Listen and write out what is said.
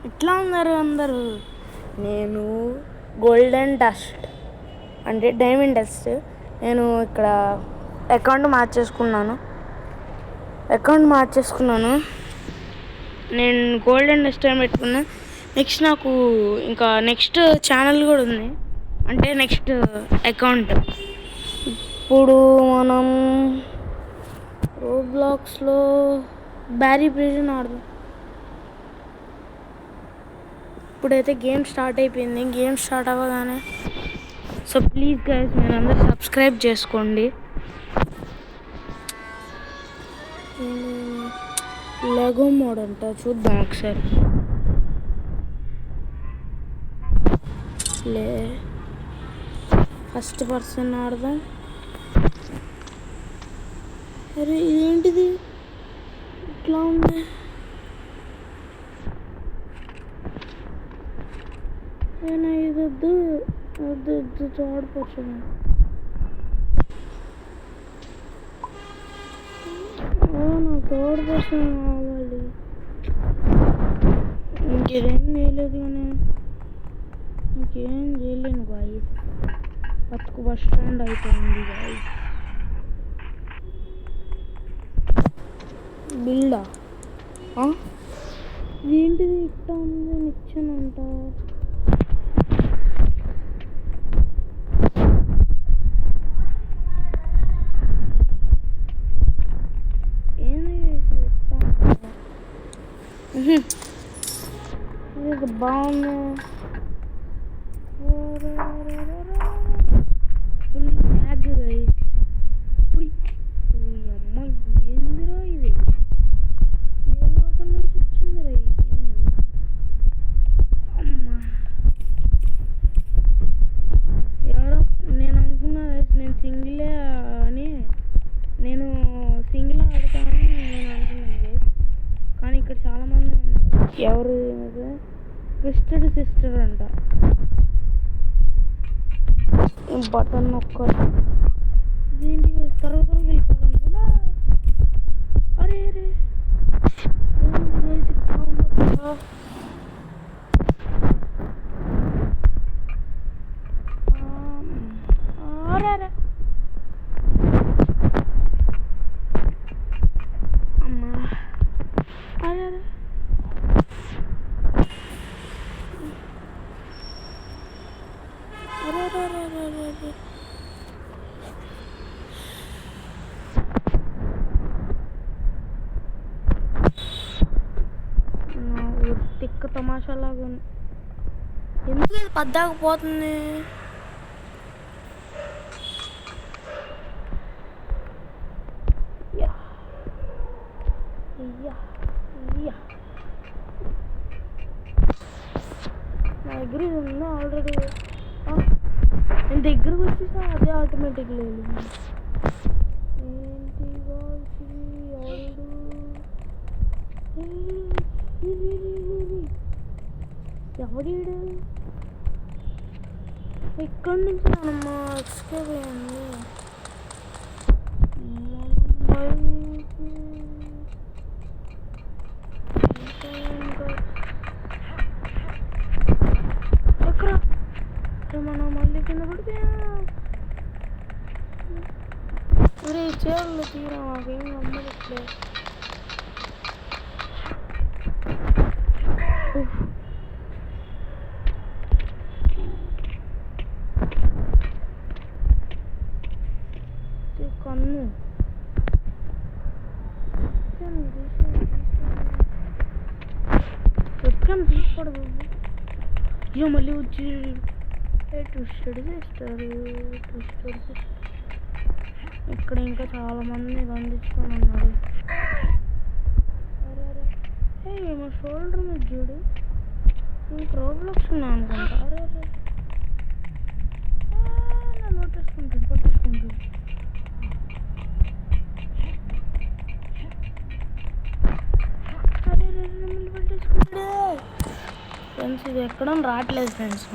ఇట్లా ఉన్నారు అందరూ. నేను గోల్డెన్ డస్ట్ అంటే డైమండ్ డస్ట్. నేను ఇక్కడ అకౌంట్ మార్చేసుకున్నాను. నేను గోల్డెన్ డస్ట్ అని పెట్టుకున్నా. నెక్స్ట్ నాకు ఇంకా నెక్స్ట్ ఛానల్ కూడా ఉంది, అంటే నెక్స్ట్ అకౌంట్. ఇప్పుడు మనం రోబ్లాక్స్లో బ్యారీ ప్రిజన్ ఆడదాం. ఇప్పుడైతే గేమ్ స్టార్ట్ అయిపోయింది. గేమ్ స్టార్ట్ అవ్వగానే సో ప్లీజ్ గైస్ మీరు అందరూ సబ్స్క్రైబ్ చేసుకోండి. లెగో మోడ్ అంట, చూద్దాం ఒకసారి. ఫస్ట్ పర్సన్ ఆడదాం. అరే ఇదేంటిది ఇట్లా ఉంది? నేను ఇది వద్దు థర్డ్ పర్సన్. నాకు థర్డ్ పర్సన్ కావాలి. ఇంకేం చేయలేదు కానీ ఇంకేం చేయలేను గాయస్. బతుకు బస్ స్టాండ్ అయిపోయింది గాయస్. బిల్డా ఏంటిది ఇట్లా ఉంది? నిచ్చానంట. ఇది బాగుంది. Full bag guys. అమ్మ ఏందిరా ఇది? ఏ లోకం నుంచి వచ్చిందిరా ఈ గేమ్? అమ్మా ఎవరో నేను అనుకున్నా నేను సింగిలే అని. నేను సింగిల్ ఆడతానని నేను అనుకున్నాను, కానీ ఇక్కడ చాలామంది ఉన్నారు. ఎవరు ట్విస్టెడ్ సిస్టర్ అంట. బటన్ నొక్కాలి. ఏంటి త్వరగా వెళ్ళిపోవాలనుకున్నా. అరే అమ్మా అరే తిక్క తమాషాలాగా ఉంది. ఎందుకు ఇది పద్దాకపోతుంది? నా దగ్గర ఇది ఉంది ఆల్రెడీ. నేను దగ్గరకు వచ్చేసా అదే ఆటోమేటిక్ లేదు. ఏంటి ఎవడీడు? ఎక్కడి నుంచి మనమ్మా ఎక్స్కేప్ అయ్యింది? ఎక్కడ మనం మళ్ళీ కింద పడిపోయా. ఒరే చేయాలి తీరా, మాకేం నమ్మట్లే. కన్ను ఎక్కడ తీసుకోడు. ఇక మళ్ళీ వచ్చి ట్విస్టెడ్ చేస్తారు. ఇక్కడ ఇంకా చాలామంది బంధించుకొని ఉన్నారు. అరే మా షోల్డర్ మీద చూడు, ఇంక రోబ్లాక్స్ ఉన్నా అనుకుంటా. అరే నన్ను పట్టేసుకుంటాడు. ఫ్రెండ్స్ ఇది ఎక్కడం రావట్లేదు ఫ్రెండ్స్.